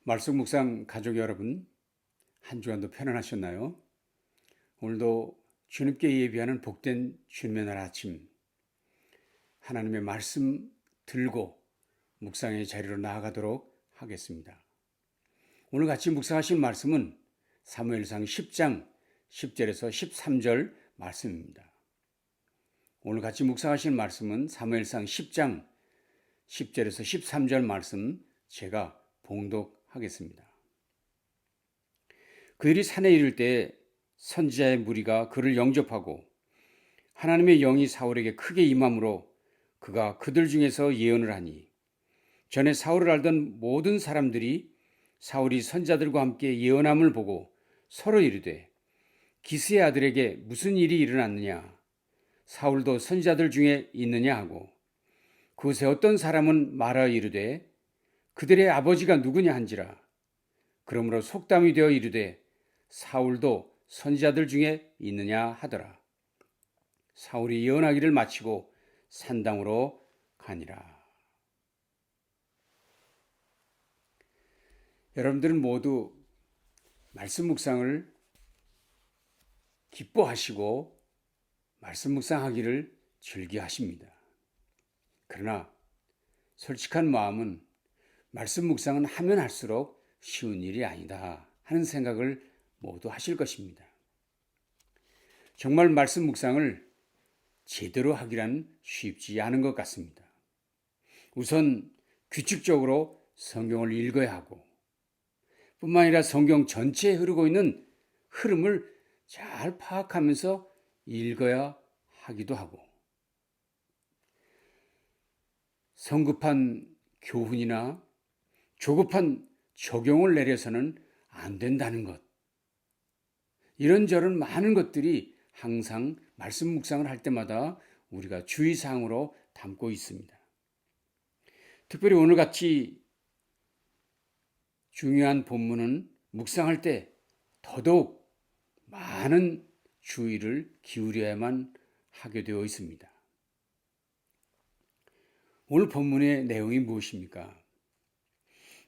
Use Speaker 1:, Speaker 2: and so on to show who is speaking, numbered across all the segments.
Speaker 1: 말씀 묵상 가족 여러분, 한 주간도 편안하셨나요? 오늘도 주님께 예비하는 복된 주님의 날 아침, 하나님의 말씀 들고 묵상의 자리로 나아가도록 하겠습니다. 오늘 같이 묵상하실 말씀은 사무엘상 10장 10절에서 13절 말씀입니다. 오늘 같이 묵상하실 말씀은 사무엘상 10장 10절에서 13절 말씀 제가 봉독하겠습니다. 그들이 산에 이를 때 선지자의 무리가 그를 영접하고 하나님의 영이 사울에게 크게 임함으로 그가 그들 중에서 예언을 하니 전에 사울을 알던 모든 사람들이 사울이 선지자들과 함께 예언함을 보고 서로 이르되 기스의 아들에게 무슨 일이 일어났느냐 사울도 선지자들 중에 있느냐 하고 그곳에 어떤 사람은 말하여 이르되 그들의 아버지가 누구냐 한지라 그러므로 속담이 되어 이르되 사울도 선지자들 중에 있느냐 하더라. 사울이 예언하기를 마치고 산당으로 가니라. 여러분들은 모두 말씀 묵상을 기뻐하시고 말씀 묵상하기를 즐겨하십니다. 그러나 솔직한 마음은 말씀 묵상은 하면 할수록 쉬운 일이 아니다 하는 생각을 모두 하실 것입니다. 정말 말씀 묵상을 제대로 하기란 쉽지 않은 것 같습니다. 우선 규칙적으로 성경을 읽어야 하고 뿐만 아니라 성경 전체에 흐르고 있는 흐름을 잘 파악하면서 읽어야 하기도 하고 성급한 교훈이나 조급한 적용을 내려서는 안 된다는 것. 이런저런 많은 것들이 항상 말씀 묵상을 할 때마다 우리가 주의사항으로 담고 있습니다. 특별히 오늘같이 중요한 본문은 묵상할 때 더더욱 많은 주의를 기울여야만 하게 되어 있습니다. 오늘 본문의 내용이 무엇입니까?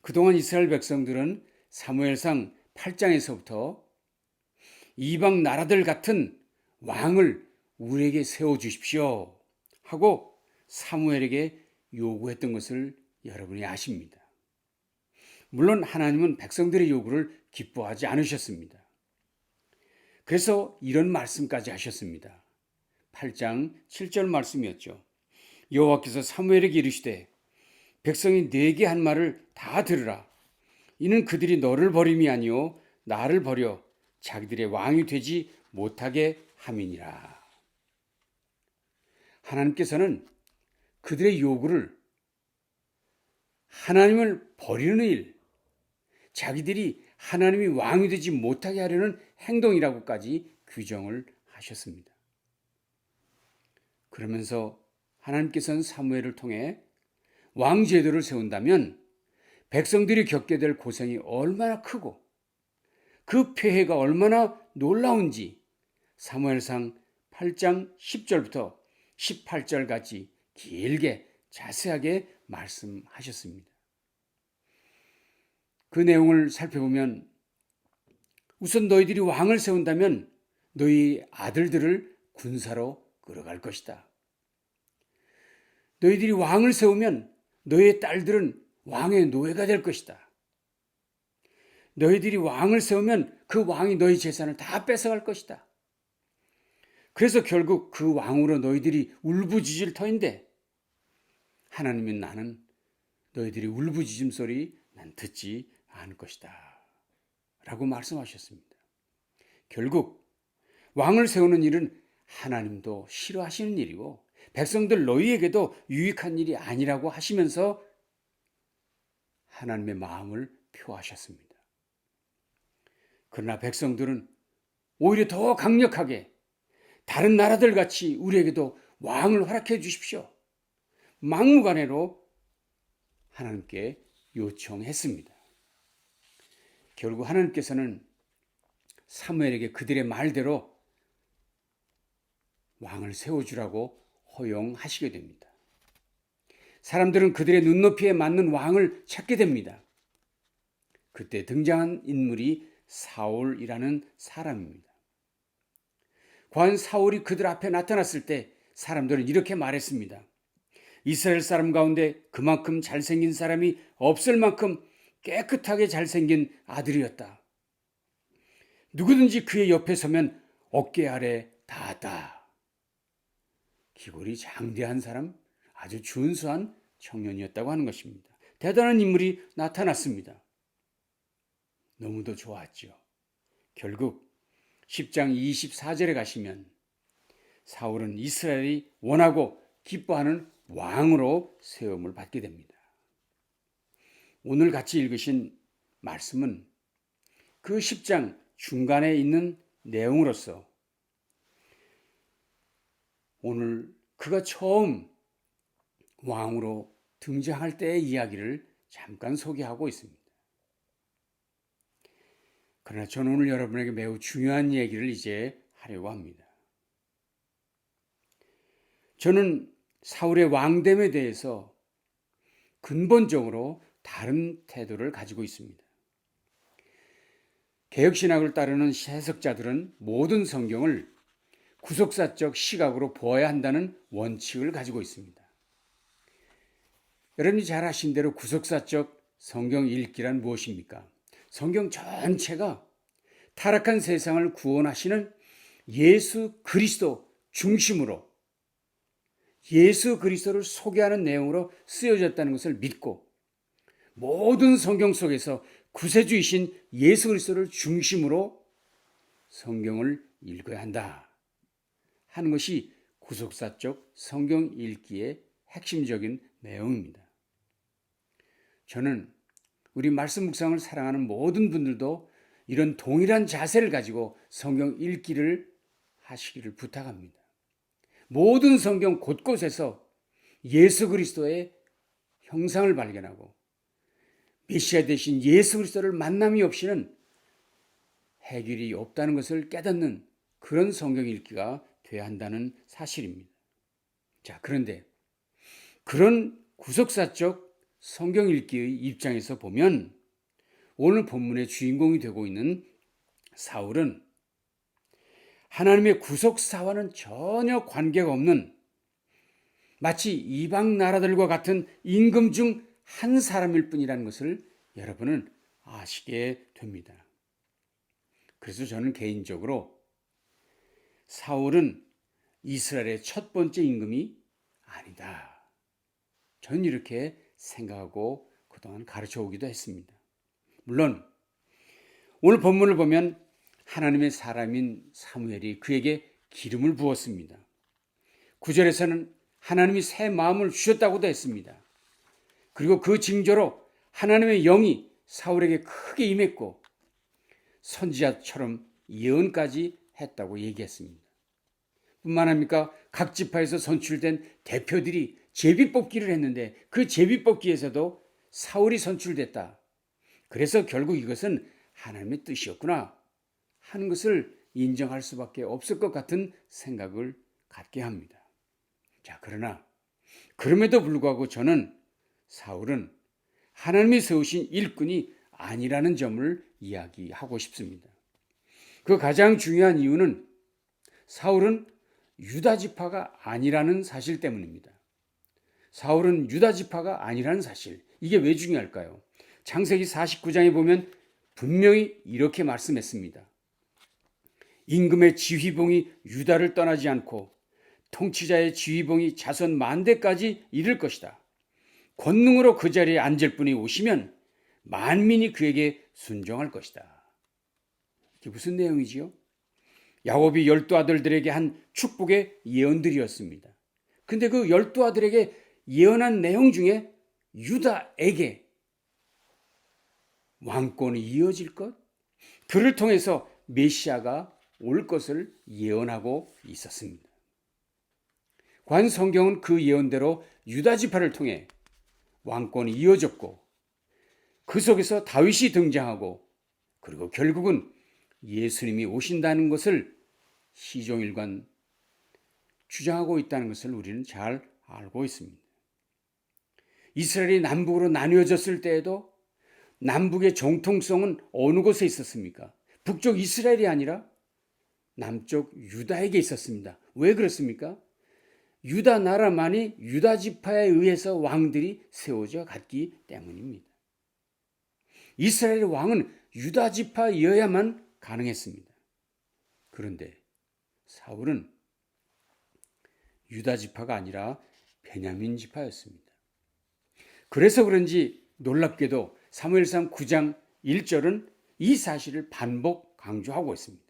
Speaker 1: 그동안 이스라엘 백성들은 사무엘상 8장에서부터 이방 나라들 같은 왕을 우리에게 세워주십시오 하고 사무엘에게 요구했던 것을 여러분이 아십니다. 물론 하나님은 백성들의 요구를 기뻐하지 않으셨습니다. 그래서 이런 말씀까지 하셨습니다. 8장 7절 말씀이었죠. 여호와께서 사무엘에게 이르시되 백성이 내게 한 말을 다 들으라. 이는 그들이 너를 버림이 아니요 나를 버려 자기들의 왕이 되지 못하게 함이니라. 하나님께서는 그들의 요구를 하나님을 버리는 일, 자기들이 하나님이 왕이 되지 못하게 하려는 행동이라고까지 규정을 하셨습니다. 그러면서 하나님께서는 사무엘을 통해 왕 제도를 세운다면 백성들이 겪게 될 고생이 얼마나 크고 그 폐해가 얼마나 놀라운지 사무엘상 8장 10절부터 18절까지 길게 자세하게 말씀하셨습니다. 그 내용을 살펴보면 우선 너희들이 왕을 세운다면 너희 아들들을 군사로 끌어갈 것이다. 너희들이 왕을 세우면 너희의 딸들은 왕의 노예가 될 것이다. 너희들이 왕을 세우면 그 왕이 너희 재산을 다 뺏어갈 것이다. 그래서 결국 그 왕으로 너희들이 울부짖을 터인데 하나님이 나는 너희들이 울부짖음 소리 난 듣지 않을 것이다 라고 말씀하셨습니다. 결국 왕을 세우는 일은 하나님도 싫어하시는 일이고 백성들 너희에게도 유익한 일이 아니라고 하시면서 하나님의 마음을 표하셨습니다. 그러나 백성들은 오히려 더 강력하게 다른 나라들 같이 우리에게도 왕을 허락해 주십시오. 막무가내로 하나님께 요청했습니다. 결국 하나님께서는 사무엘에게 그들의 말대로 왕을 세워주라고 허용하시게 됩니다. 사람들은 그들의 눈높이에 맞는 왕을 찾게 됩니다. 그때 등장한 인물이 사울이라는 사람입니다. 과연 사울이 그들 앞에 나타났을 때 사람들은 이렇게 말했습니다. 이스라엘 사람 가운데 그만큼 잘생긴 사람이 없을 만큼 깨끗하게 잘생긴 아들이었다. 누구든지 그의 옆에 서면 어깨 아래 닿았다. 기골이 장대한 사람, 아주 준수한 청년이었다고 하는 것입니다. 대단한 인물이 나타났습니다. 너무도 좋았죠. 결국 10장 24절에 가시면 사울은 이스라엘이 원하고 기뻐하는 왕으로 세움을 받게 됩니다. 오늘 같이 읽으신 말씀은 그 10장 중간에 있는 내용으로서 오늘 그가 처음 왕으로 등장할 때의 이야기를 잠깐 소개하고 있습니다. 그러나 저는 오늘 여러분에게 매우 중요한 얘기를 이제 하려고 합니다. 저는 사울의 왕됨에 대해서 근본적으로 다른 태도를 가지고 있습니다. 개혁신학을 따르는 해석자들은 모든 성경을 구속사적 시각으로 보아야 한다는 원칙을 가지고 있습니다. 여러분이 잘 아신 대로 구속사적 성경 읽기란 무엇입니까? 성경 전체가 타락한 세상을 구원하시는 예수 그리스도 중심으로 예수 그리스도를 소개하는 내용으로 쓰여졌다는 것을 믿고 모든 성경 속에서 구세주이신 예수 그리스도를 중심으로 성경을 읽어야 한다 하는 것이 구속사적 성경 읽기의 핵심적인 내용입니다. 저는 우리 말씀 묵상을 사랑하는 모든 분들도 이런 동일한 자세를 가지고 성경 읽기를 하시기를 부탁합니다. 모든 성경 곳곳에서 예수 그리스도의 형상을 발견하고 메시아 되신 예수 그리스도를 만남이 없이는 해결이 없다는 것을 깨닫는 그런 성경 읽기가 돼야 한다는 사실입니다. 자, 그런데 그런 구속사적 성경 읽기의 입장에서 보면 오늘 본문의 주인공이 되고 있는 사울은 하나님의 구속사와는 전혀 관계가 없는 마치 이방 나라들과 같은 임금 중 한 사람일 뿐이라는 것을 여러분은 아시게 됩니다. 그래서 저는 개인적으로 사울은 이스라엘의 첫 번째 임금이 아니다. 저는 이렇게 생각하고 그동안 가르쳐 오기도 했습니다. 물론 오늘 본문을 보면 하나님의 사람인 사무엘이 그에게 기름을 부었습니다. 9절에서는 하나님이 새 마음을 주셨다고도 했습니다. 그리고 그 징조로 하나님의 영이 사울에게 크게 임했고 선지자처럼 예언까지 했다고 얘기했습니다. 뿐만 아니라 각 지파에서 선출된 대표들이 제비뽑기를 했는데 그 제비뽑기에서도 사울이 선출됐다. 그래서 결국 이것은 하나님의 뜻이었구나 하는 것을 인정할 수밖에 없을 것 같은 생각을 갖게 합니다. 자, 그러나 그럼에도 불구하고 저는 사울은 하나님이 세우신 일꾼이 아니라는 점을 이야기하고 싶습니다. 그 가장 중요한 이유는 사울은 유다 지파가 아니라는 사실 때문입니다. 사울은 유다 지파가 아니라는 사실. 이게 왜 중요할까요? 창세기 49장에 보면 분명히 이렇게 말씀했습니다. 임금의 지휘봉이 유다를 떠나지 않고 통치자의 지휘봉이 자손 만대까지 이를 것이다. 권능으로 그 자리에 앉을 분이 오시면 만민이 그에게 순종할 것이다. 이게 무슨 내용이지요? 야곱이 12아들들에게 한 축복의 예언들이었습니다. 근데 그 12아들에게 예언한 내용 중에 유다에게 왕권이 이어질 것, 그를 통해서 메시아가 올 것을 예언하고 있었습니다. 관 성경은 그 예언대로 유다 지파를 통해 왕권이 이어졌고 그 속에서 다윗이 등장하고 그리고 결국은 예수님이 오신다는 것을 시종일관 주장하고 있다는 것을 우리는 잘 알고 있습니다. 이스라엘이 남북으로 나뉘어졌을 때에도 남북의 정통성은 어느 곳에 있었습니까? 북쪽 이스라엘이 아니라 남쪽 유다에게 있었습니다. 왜 그렇습니까? 유다 나라만이 유다 지파에 의해서 왕들이 세워져 갔기 때문입니다. 이스라엘의 왕은 유다 지파여야만 가능했습니다. 그런데 사울은 유다 지파가 아니라 베냐민 지파였습니다. 그래서 그런지 놀랍게도 사무엘상 9장 1절은 이 사실을 반복 강조하고 있습니다.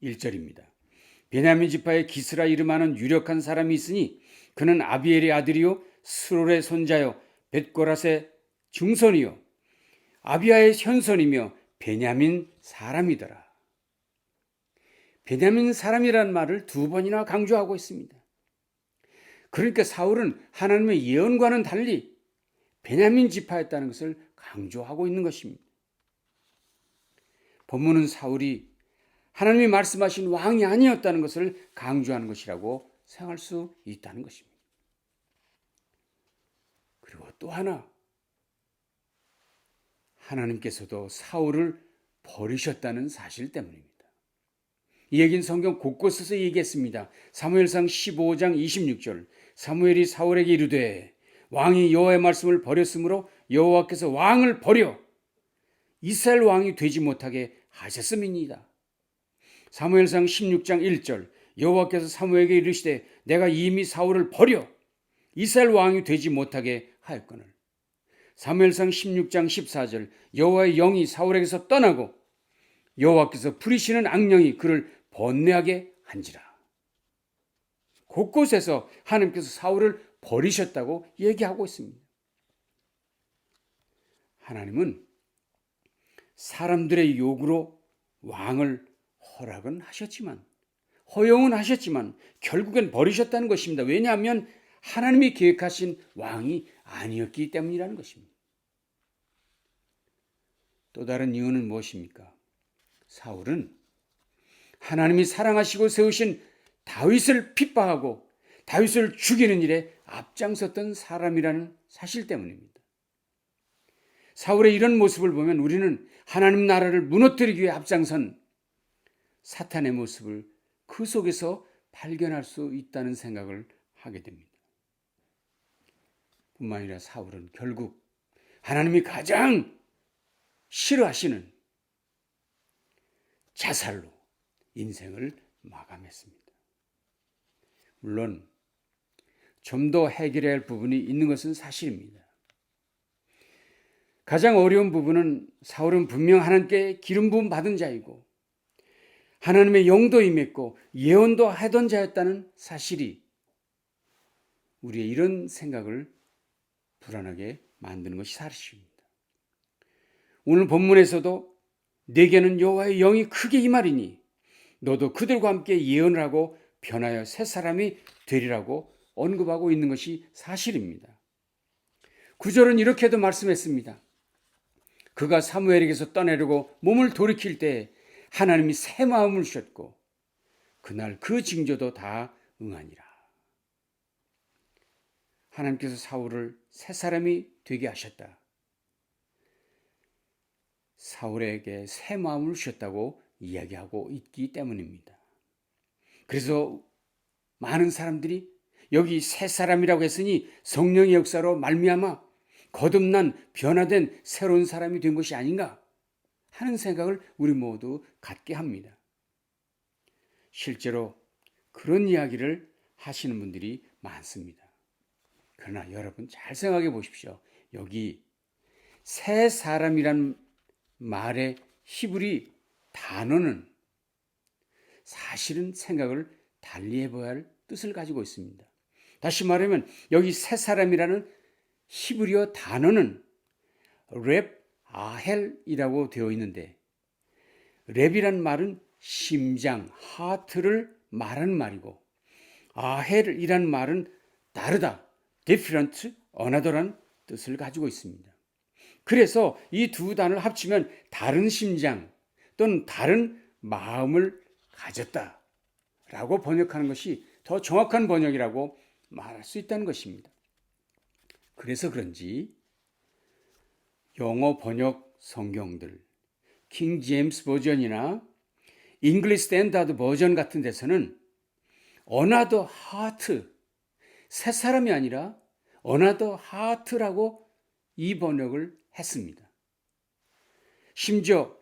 Speaker 1: 1절입니다. 베냐민 지파의 기스라 이름하는 유력한 사람이 있으니 그는 아비엘의 아들이요 스롤의 손자요 벳고랏의 증손이요 아비야의 현손이며 베냐민 사람이더라. 베냐민 사람이라는 말을 2번이나 강조하고 있습니다. 그러니까 사울은 하나님의 예언과는 달리 베냐민 지파였다는 것을 강조하고 있는 것입니다. 본문은 사울이 하나님이 말씀하신 왕이 아니었다는 것을 강조하는 것이라고 생각할 수 있다는 것입니다. 그리고 또 하나, 하나님께서도 사울을 버리셨다는 사실 때문입니다. 이 얘기는 성경 곳곳에서 얘기했습니다. 사무엘상 15장 26절 사무엘이 사울에게 이르되 왕이 여호와의 말씀을 버렸으므로 여호와께서 왕을 버려 이스라엘 왕이 되지 못하게 하셨음이니이다. 사무엘상 16장 1절 여호와께서 사무엘에게 이르시되 내가 이미 사울을 버려 이스라엘 왕이 되지 못하게 하였거늘. 사무엘상 16장 14절 여호와의 영이 사울에게서 떠나고 여호와께서 부리시는 악령이 그를 번뇌하게 한지라. 곳곳에서 하나님께서 사울을 버리셨다고 얘기하고 있습니다. 하나님은 사람들의 요구로 왕을 허락은 하셨지만 허용은 하셨지만 결국엔 버리셨다는 것입니다. 왜냐하면 하나님이 계획하신 왕이 아니었기 때문이라는 것입니다. 또 다른 이유는 무엇입니까? 사울은 하나님이 사랑하시고 세우신 다윗을 핍박하고 다윗을 죽이는 일에 앞장섰던 사람이라는 사실 때문입니다. 사울의 이런 모습을 보면 우리는 하나님 나라를 무너뜨리기 위해 앞장선 사탄의 모습을 그 속에서 발견할 수 있다는 생각을 하게 됩니다. 뿐만 아니라 사울은 결국 하나님이 가장 싫어하시는 자살로 인생을 마감했습니다. 물론 좀 더 해결해야 할 부분이 있는 것은 사실입니다. 가장 어려운 부분은 사울은 분명 하나님께 기름 부음 받은 자이고 하나님의 영도 임했고 예언도 하던 자였다는 사실이 우리의 이런 생각을 불안하게 만드는 것이 사실입니다. 오늘 본문에서도 내게는 여호와의 영이 크게 임하리니 너도 그들과 함께 예언을 하고 변하여 새 사람이 되리라고 언급하고 있는 것이 사실입니다. 9절은 이렇게도 말씀했습니다. 그가 사무엘에게서 떠나려고 몸을 돌이킬 때 하나님이 새 마음을 주셨고 그날 그 징조도 다 응하니라. 하나님께서 사울을 새 사람이 되게 하셨다. 사울에게 새 마음을 주셨다고 이야기하고 있기 때문입니다. 그래서 많은 사람들이 여기 새 사람이라고 했으니 성령의 역사로 말미암아 거듭난 변화된 새로운 사람이 된 것이 아닌가 하는 생각을 우리 모두 갖게 합니다. 실제로 그런 이야기를 하시는 분들이 많습니다. 그러나 여러분 잘 생각해 보십시오. 여기 새 사람이란 말의 히브리 단어는 사실은 생각을 달리 해봐야 할 뜻을 가지고 있습니다. 다시 말하면 여기 새 사람이라는 히브리어 단어는 랩 아헬이라고 되어 있는데 랩이란 말은 심장, 하트를 말하는 말이고 아헬이란 말은 다르다, different, another란 뜻을 가지고 있습니다. 그래서 이 두 단어를 합치면 다른 심장 또는 다른 마음을 가졌다라고 번역하는 것이 더 정확한 번역이라고 말할 수 있다는 것입니다. 그래서 그런지 영어 번역 성경들, 킹 제임스 버전이나 잉글리시 스탠다드 버전 같은 데서는 어나더 하트, 새 사람이 아니라 어나더 하트라고 이 번역을 했습니다. 심지어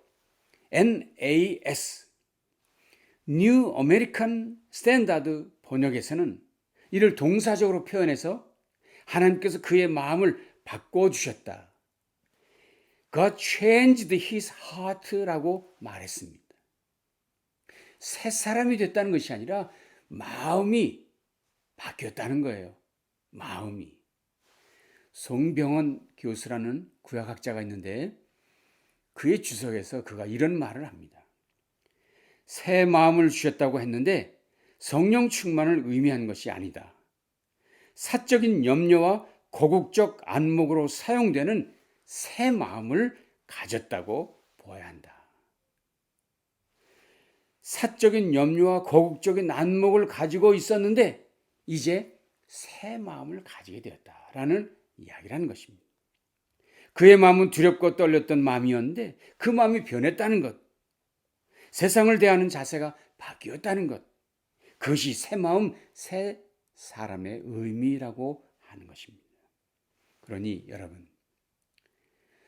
Speaker 1: NAS, New American Standard 번역에서는 이를 동사적으로 표현해서 하나님께서 그의 마음을 바꿔주셨다. God changed his heart라고 말했습니다. 새 사람이 됐다는 것이 아니라 마음이 바뀌었다는 거예요. 마음이. 송병헌 교수라는 구약학자가 있는데 그의 주석에서 그가 이런 말을 합니다. 새 마음을 주셨다고 했는데 성령 충만을 의미한 것이 아니다. 사적인 염려와 고국적 안목으로 사용되는 새 마음을 가졌다고 보아야 한다. 사적인 염려와 고국적인 안목을 가지고 있었는데 이제 새 마음을 가지게 되었다라는 이야기라는 것입니다. 그의 마음은 두렵고 떨렸던 마음이었는데 그 마음이 변했다는 것. 세상을 대하는 자세가 바뀌었다는 것. 그것이 새 마음, 새 사람의 의미라고 하는 것입니다. 그러니 여러분,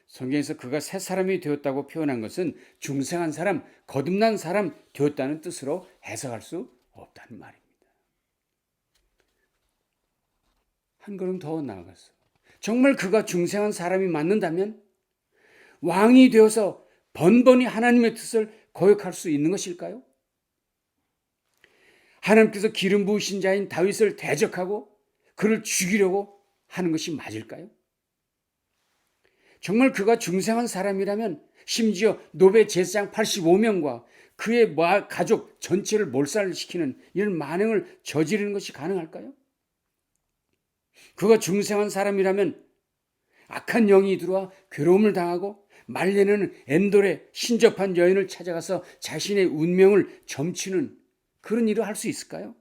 Speaker 1: 성경에서 그가 새 사람이 되었다고 표현한 것은 중생한 사람, 거듭난 사람 되었다는 뜻으로 해석할 수 없다는 말입니다. 한 걸음 더 나아가서 정말 그가 중생한 사람이 맞는다면 왕이 되어서 번번이 하나님의 뜻을 거역할 수 있는 것일까요? 하나님께서 기름 부으신 자인 다윗을 대적하고 그를 죽이려고 하는 것이 맞을까요? 정말 그가 중생한 사람이라면 심지어 노베 제사장 85명과 그의 가족 전체를 몰살시키는 이런 만행을 저지르는 것이 가능할까요? 그가 중생한 사람이라면 악한 영이 들어와 괴로움을 당하고 말레는 엔돌의 신접한 여인을 찾아가서 자신의 운명을 점치는 그런 일을 할 수 있을까요?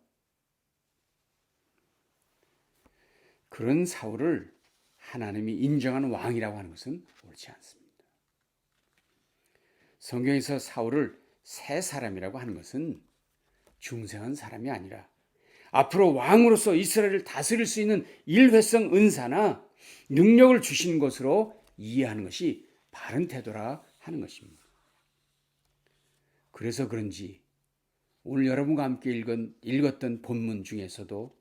Speaker 1: 그런 사울을 하나님이 인정하는 왕이라고 하는 것은 옳지 않습니다. 성경에서 사울을 새 사람이라고 하는 것은 중생한 사람이 아니라 앞으로 왕으로서 이스라엘을 다스릴 수 있는 일회성 은사나 능력을 주신 것으로 이해하는 것이 바른 태도라 하는 것입니다. 그래서 그런지 오늘 여러분과 함께 읽었던 본문 중에서도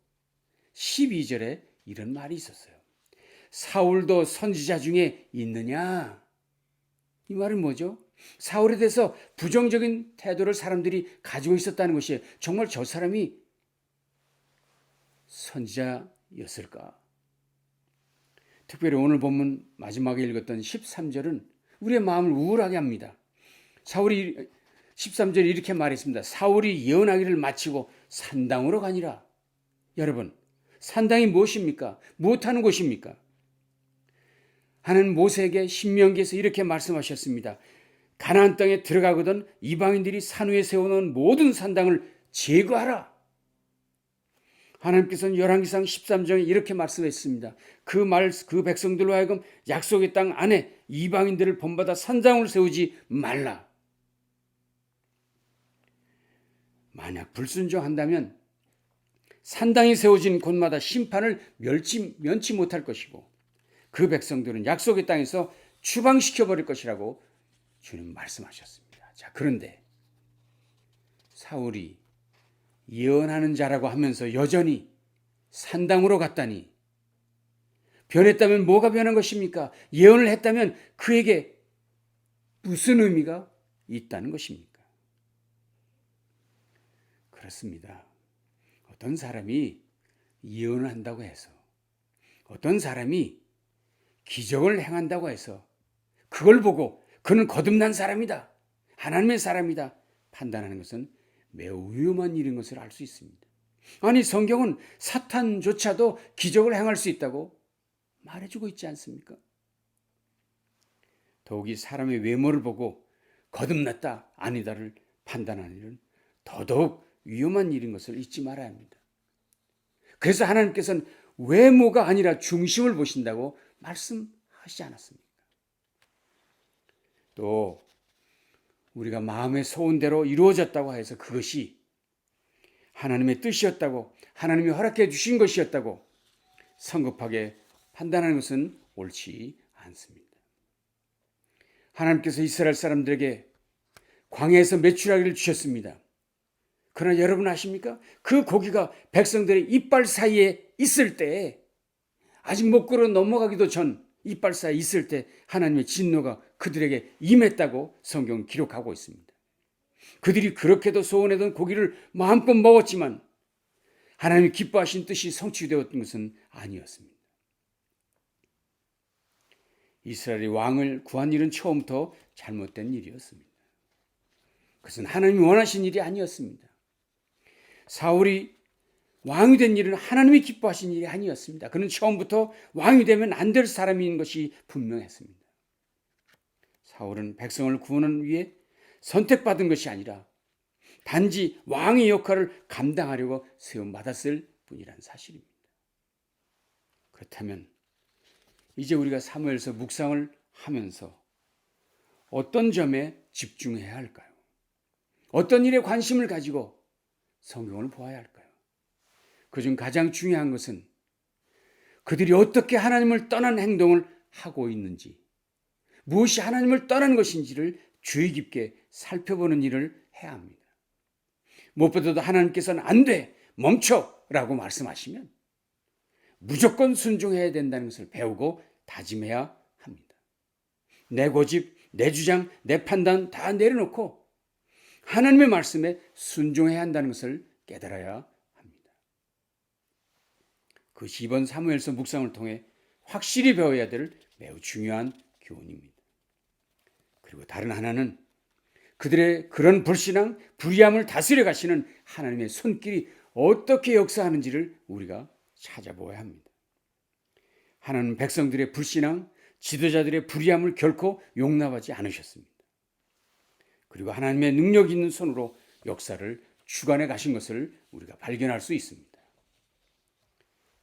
Speaker 1: 12절에 이런 말이 있었어요. 사울도 선지자 중에 있느냐? 이 말은 뭐죠? 사울에 대해서 부정적인 태도를 사람들이 가지고 있었다는 것이 정말 저 사람이 선지자였을까? 특별히 오늘 본문 마지막에 읽었던 13절은 우리의 마음을 우울하게 합니다. 사울이 13절에 이렇게 말했습니다. 사울이 예언하기를 마치고 산당으로 가니라. 여러분, 산당이 무엇입니까? 무엇하는 곳입니까? 하나님 모세에게 신명기에서 이렇게 말씀하셨습니다. 가나안 땅에 들어가거든 이방인들이 산 위에 세워놓은 모든 산당을 제거하라. 하나님께서는 열왕기상 13장에 이렇게 말씀했습니다. 그 백성들로 하여금 약속의 땅 안에 이방인들을 본받아 산당을 세우지 말라. 만약 불순종한다면 산당이 세워진 곳마다 심판을 면치 못할 것이고 그 백성들은 약속의 땅에서 추방시켜버릴 것이라고 주님 말씀하셨습니다. 자, 그런데 사울이 예언하는 자라고 하면서 여전히 산당으로 갔다니 변했다면 뭐가 변한 것입니까? 예언을 했다면 그에게 무슨 의미가 있다는 것입니까? 그렇습니다. 어떤 사람이 예언을 한다고 해서 어떤 사람이 기적을 행한다고 해서 그걸 보고 그는 거듭난 사람이다. 하나님의 사람이다. 판단하는 것은 매우 위험한 일인 것을 알 수 있습니다. 아니 성경은 사탄조차도 기적을 행할 수 있다고 말해주고 있지 않습니까? 더욱이 사람의 외모를 보고 거듭났다 아니다를 판단하는 일은 더더욱 위험한 일인 것을 잊지 말아야 합니다. 그래서 하나님께서는 외모가 아니라 중심을 보신다고 말씀하시지 않았습니까? 또 우리가 마음의 소원대로 이루어졌다고 해서 그것이 하나님의 뜻이었다고, 하나님이 허락해 주신 것이었다고 성급하게 판단하는 것은 옳지 않습니다. 하나님께서 이스라엘 사람들에게 광야에서 메추라기를 주셨습니다. 그러나 여러분 아십니까? 그 고기가 백성들의 이빨 사이에 있을 때, 아직 목구로 넘어가기도 전 이빨 사이에 있을 때 하나님의 진노가 그들에게 임했다고 성경은 기록하고 있습니다. 그들이 그렇게도 소원했던 고기를 마음껏 먹었지만 하나님이 기뻐하신 뜻이 성취되었던 것은 아니었습니다. 이스라엘이 왕을 구한 일은 처음부터 잘못된 일이었습니다. 그것은 하나님이 원하신 일이 아니었습니다. 사울이 왕이 된 일은 하나님이 기뻐하신 일이 아니었습니다. 그는 처음부터 왕이 되면 안 될 사람인 것이 분명했습니다. 사울은 백성을 구원하기 위해 선택받은 것이 아니라 단지 왕의 역할을 감당하려고 세움받았을 뿐이라는 사실입니다. 그렇다면 이제 우리가 사무엘서 묵상을 하면서 어떤 점에 집중해야 할까요? 어떤 일에 관심을 가지고 성경을 보아야 할까요? 그중 가장 중요한 것은 그들이 어떻게 하나님을 떠난 행동을 하고 있는지, 무엇이 하나님을 떠난 것인지를 주의 깊게 살펴보는 일을 해야 합니다. 무엇보다도 하나님께서는 안 돼, 멈춰라고 말씀하시면 무조건 순종해야 된다는 것을 배우고 다짐해야 합니다. 내 고집, 내 주장, 내 판단 다 내려놓고 하나님의 말씀에 순종해야 한다는 것을 깨달아야 합니다. 그것이 이번 사무엘서 묵상을 통해 확실히 배워야 될 매우 중요한 교훈입니다. 그리고 다른 하나는 그들의 그런 불신앙, 불의함을 다스려 가시는 하나님의 손길이 어떻게 역사하는지를 우리가 찾아보아야 합니다. 하나님은 백성들의 불신앙, 지도자들의 불의함을 결코 용납하지 않으셨습니다. 그리고 하나님의 능력 있는 손으로 역사를 주관해 가신 것을 우리가 발견할 수 있습니다.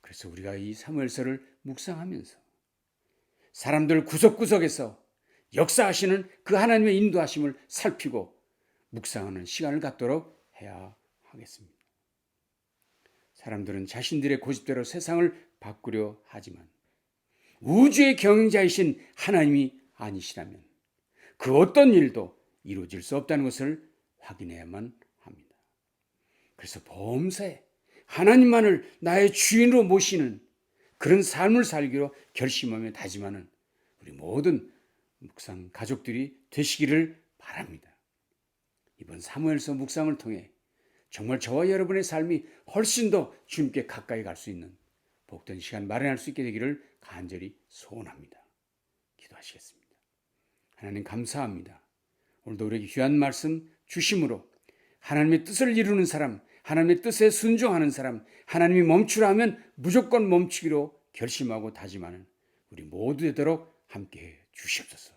Speaker 1: 그래서 우리가 이 사무엘서를 묵상하면서 사람들 구석구석에서 역사하시는 그 하나님의 인도하심을 살피고 묵상하는 시간을 갖도록 해야 하겠습니다. 사람들은 자신들의 고집대로 세상을 바꾸려 하지만 우주의 경영자이신 하나님이 아니시라면 그 어떤 일도 이루어질 수 없다는 것을 확인해야만 합니다. 그래서 범사에 하나님만을 나의 주인으로 모시는 그런 삶을 살기로 결심하며 다짐하는 우리 모든 묵상 가족들이 되시기를 바랍니다. 이번 사무엘서 묵상을 통해 정말 저와 여러분의 삶이 훨씬 더 주님께 가까이 갈 수 있는 복된 시간 마련할 수 있게 되기를 간절히 소원합니다. 기도하시겠습니다. 하나님 감사합니다. 오늘도 우리에게 귀한 말씀 주심으로 하나님의 뜻을 이루는 사람, 하나님의 뜻에 순종하는 사람, 하나님이 멈추라 하면 무조건 멈추기로 결심하고 다짐하는 우리 모두 되도록 함께해 주시옵소서.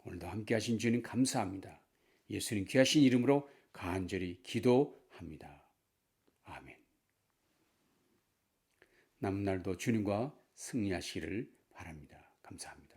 Speaker 1: 오늘도 함께 하신 주님 감사합니다. 예수님 귀하신 이름으로 간절히 기도합니다. 아멘. 남은 날도 주님과 승리하시기를 바랍니다. 감사합니다.